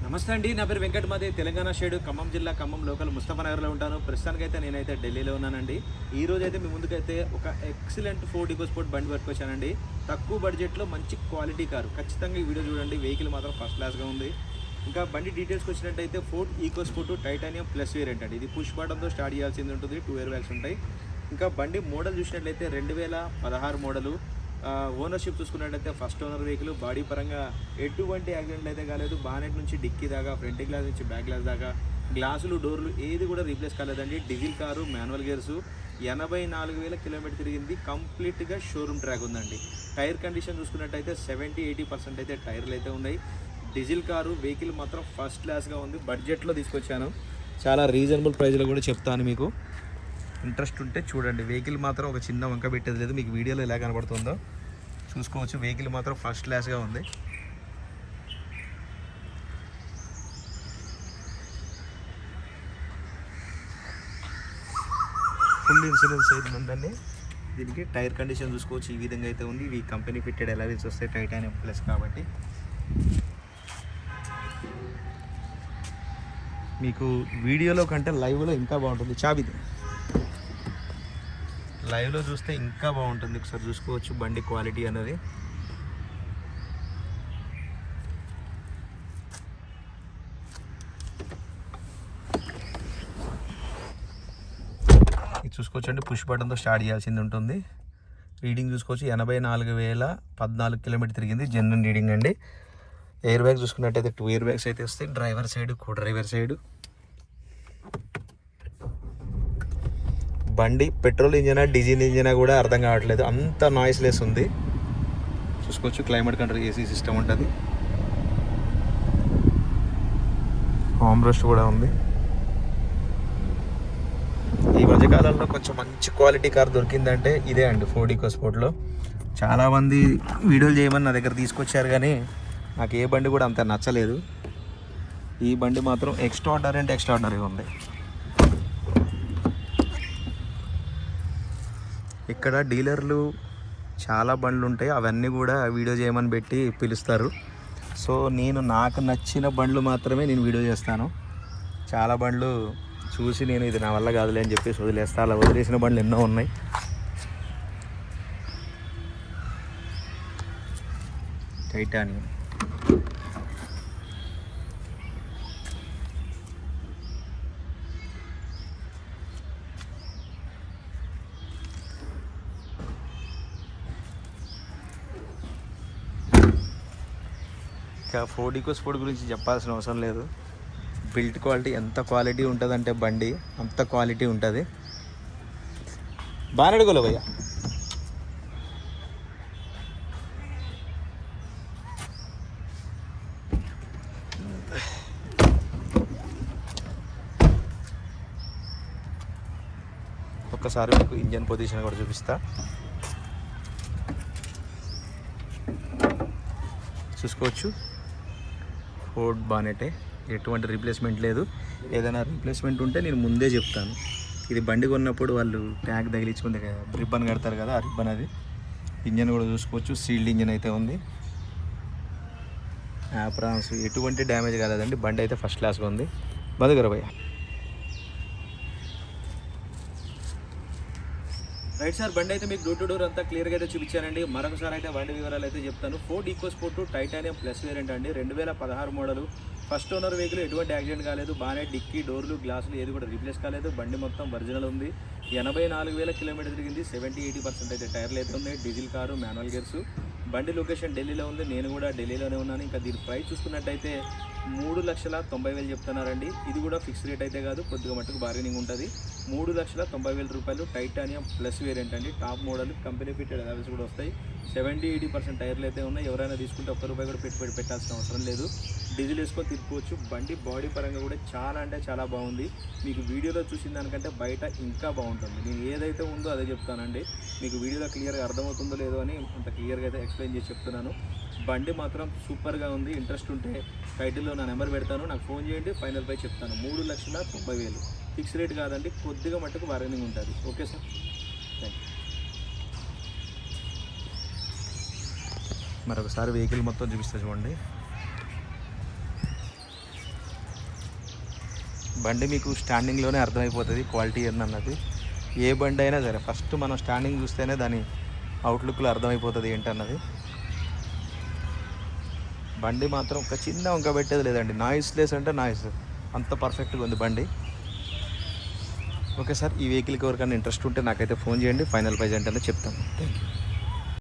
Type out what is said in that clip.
నమస్తే అండి, నా పేరు వెంకట్. మాది తెలంగాణ షేడ్, ఖమ్మం జిల్లా, ఖమ్మం లోకల్ ముస్తఫానగర్లో ఉంటాను. ప్రస్తుతానికైతే నేనైతే ఢిల్లీలో ఉన్నానండి. ఈ రోజు అయితే మీ ముందుకైతే ఒక ఎక్సలెంట్ ఫోర్డ్ ఈకోస్పోర్ట్ బండి పట్టుకొచ్చానండి. తక్కువ బడ్జెట్లో మంచి క్వాలిటీ కారు. ఖచ్చితంగా ఈ వీడియో చూడండి. వెహికల్ మాత్రం ఫస్ట్ క్లాస్గా ఉంది. ఇంకా బండి డీటెయిల్స్కి వచ్చినట్టయితే Ford EcoSport titanium plus variant అండి. ఇది పుష్ బటన్తో స్టార్ట్ చేయాల్సింది ఉంటుంది. 2 ఎయిర్ బ్యాగ్స్ ఉంటాయి. ఇంకా బండి మోడల్ చూసినట్లయితే 2016 మోడలు. ఓనర్షిప్ చూసుకున్నట్టయితే ఫస్ట్ ఓనర్ వెహికల్. బాడీ పరంగా ఎటువంటి యాక్సిడెంట్ అయితే కాలేదు. బానెట్ నుంచి డిక్కీ దాకా, ఫ్రంట్ గ్లాస్ నుంచి బ్యాక్ గ్లాస్ దాకా, గ్లాసులు, డోర్లు ఏది కూడా రీప్లేస్ కాలేదండి. Diesel car, manual gears, 84,000 kilometre తిరిగింది. కంప్లీట్గా షోరూమ్ ట్రాక్ ఉందండి. టైర్ కండిషన్ చూసుకున్నట్టయితే 70-80% అయితే టైర్లు అయితే ఉన్నాయి. డీజిల్ కారు, వెహికల్ మాత్రం ఫస్ట్ క్లాస్గా ఉంది. బడ్జెట్లో తీసుకొచ్చాను. చాలా రీజనబుల్ ప్రైస్లో కూడా చెప్తాను. మీకు ఇంట్రెస్ట్ ఉంటే చూడండి. వెహికల్ మాత్రం ఒక చిన్న వంక పెట్టేది లేదు. మీకు వీడియోలో ఎలా కనబడుతుందో చూసుకోవచ్చు. వెహికల్ మాత్రం ఫస్ట్ క్లాస్గా ఉంది. ఫుల్ ఇన్సూరెన్స్ అయితే ఉందండి దీనికి. టైర్ కండిషన్ చూసుకోవచ్చు. ఈ విధంగా అయితే ఉంది. ఇవి కంపెనీ ఫిట్టెడ్ ఎలావిల్స్ వస్తాయి, టైటానియం ప్లస్ కాబట్టి. మీకు వీడియోలో కంటే లైవ్లో ఇంకా బాగుంటుంది. చాబిది లైవ్లో చూస్తే ఇంకా బాగుంటుంది. ఒకసారి చూసుకోవచ్చు బండి క్వాలిటీ అనేది. ఇది చూసుకోవచ్చు అండి. పుష్ బటన్తో స్టార్ట్ చేయాల్సింది ఉంటుంది. రీడింగ్ చూసుకోవచ్చు. 84,014 కిలోమీటర్ తిరిగింది. జనరల్ రీడింగ్ అండి. ఎయిర్ బ్యాగ్ చూసుకున్నట్టయితే 2 ఎయిర్ బ్యాగ్స్ అయితే వస్తాయి. డ్రైవర్ సైడ్, కో డ్రైవర్ సైడ్. బండి పెట్రోల్ ఇంజనా, డీజిల్ ఇంజనా కూడా అర్థం కావట్లేదు. అంత నాయిస్లెస్ ఉంది. చూసుకోవచ్చు. క్లైమేట్ కంట్రోల్ ఏసీ సిస్టమ్ ఉంటుంది. హోమ్ రెస్ట్ కూడా ఉంది. ఈ మధ్యకాలంలో కొంచెం మంచి క్వాలిటీ కార్ దొరికిందంటే ఇదే అండి, ఫోర్డ్ ఈకోస్పోర్ట్లో. చాలామంది వీడియోలు చేయమని నా దగ్గర తీసుకొచ్చారు, కానీ నాకు ఏ బండి కూడా అంత నచ్చలేదు. ఈ బండి మాత్రం ఎక్స్ట్రాఆర్డినరీ అంటే ఎక్స్ట్రాఆర్డినరీ ఉంది. ఇక్కడ డీలర్లు చాలా బండ్లు ఉంటాయి. అవన్నీ కూడా వీడియో చేయమని పెట్టి పిలుస్తారు. సో నాకు నచ్చిన బండ్లు మాత్రమే నేను వీడియో చేస్తాను. చాలా బండ్లు చూసి నేను ఇది నా వల్ల కాదులే అని చెప్పేసి వదిలేస్తా. అలా వదిలేసిన బండ్లు ఎన్నో ఉన్నాయి. టైటానియం ఇంకా ఫోర్డ్ ఈకోస్పోర్ట్ గురించి చెప్పాల్సిన అవసరం లేదు. బిల్ట్ క్వాలిటీ ఎంత క్వాలిటీ ఉంటుందంటే బండి అంత క్వాలిటీ ఉంటుంది. బాగా అడుగులో భయ్యా. ఒక్కసారి మీకు ఇంజన్ పొజిషన్ కూడా చూపిస్తా. చూసుకోవచ్చు. ఫోర్డ్ బానెటే, ఎటువంటి రీప్లేస్మెంట్ లేదు. ఏదైనా రీప్లేస్మెంట్ ఉంటే నేను ముందే చెప్తాను. ఇది బండి కొన్నప్పుడు వాళ్ళు ట్యాగ్ తగిలించుకుంది కదా, రిబ్బన్ కడతారు కదా, ఆ రిబ్బన్ అది. ఇంజన్ కూడా చూసుకోవచ్చు. సీల్డ్ ఇంజన్ అయితే ఉంది. యాప్రాన్స్ ఎటువంటి డ్యామేజ్ కాలేదండి. బండి అయితే ఫస్ట్ క్లాస్గా ఉంది. బదుగర భయ్య. రైట్ సార్, బండి అయితే మీకు డోర్ టు డోర్ అంతా క్లియర్గా అయితే చూపించానండి. మరొకసారి అయితే బండి వివరాలు అయితే చెప్తాను. Ford EcoSport titanium plus variant అండి. 2016 మోడలు. First owner vehicle. ఎటువంటి యాక్సిడెంట్ కాలేదు. బాగానే డిక్కీ, డోర్లు, గ్లాసులు ఏది కూడా రీప్లేస్ కాలేదు. బండి మొత్తం ఒరిజినల్ ఉంది. 84,000 కిలోమీటర్ తిరిగింది. 70-80% అయితే టైర్లు అయితే ఉన్నాయి. Diesel car, manual gears. బండి లొకేషన్ ఢిల్లీలో ఉంది. నేను కూడా ఢిల్లీలోనే ఉన్నాను. ఇంకా దీని ప్రైస్ చూసుకున్నట్టయితే 3,90,000 చెప్తున్నారండి. ఇది కూడా ఫిక్స్ రేట్ అయితే కాదు, కొద్దిగా మట్టుకు బార్గెనింగ్ ఉంటుంది. 3,90,000 రూపాయలు. టైటానియం ప్లస్ వేరియంట్ అండి. Top model. Company fitted allowance కూడా వస్తాయి. 70-80% టైర్లు అయితే ఉన్నాయి. ఎవరైనా తీసుకుంటే ₹1 కూడా పెట్టుబడి పెట్టాల్సిన అవసరం లేదు. డీజిల్ వేసుకొని తిప్పుకోవచ్చు. బండి బాడీ పరంగా కూడా చాలా అంటే చాలా బాగుంది. మీకు వీడియోలో చూసిన దానికంటే బయట ఇంకా బాగుంటుంది. నేను ఏదైతే ఉందో అదే చెప్తానండి. మీకు వీడియోలో క్లియర్గా అర్థమవుతుందో లేదో అని అంత క్లియర్గా అయితే ఎక్స్ప్లెయిన్ చేసి చెప్తున్నాను. బండి మాత్రం సూపర్గా ఉంది. ఇంట్రెస్ట్ ఉంటే టైటిల్లో నా నెంబర్ పెడతాను, నాకు ఫోన్ చేయండి. ఫైనల్ పై చెప్తాను. 3,90,000 ఫిక్స్ రేట్ కాదండి, కొద్దిగా మట్టుకు బార్గెనింగ్ ఉంటుంది. Okay sir, thank you. మరొకసారి వెహికల్ మొత్తం చూపిస్తా చూడండి. బండి మీకు స్టాండింగ్లోనే అర్థమైపోతుంది క్వాలిటీ ఏందన్నది. ఏ బండి అయినా సరే ఫస్ట్ మనం స్టాండింగ్ చూస్తేనే దాని అవుట్లుక్లో అర్థమైపోతుంది ఏంటన్నది. బండి మాత్రం ఒక చిన్న వంక పెట్టేది లేదండి. నాయిస్ లెస్ అంటే నాయిస్, అంత పర్ఫెక్ట్గా ఉంది బండి. ఓకే సార్, ఈ వెహికల్కి ఎవరికైనా ఇంట్రెస్ట్ ఉంటే నాకైతే ఫోన్ చేయండి, ఫైనల్ ప్రైస్ ఏంటనే చెప్తాను. Thank you.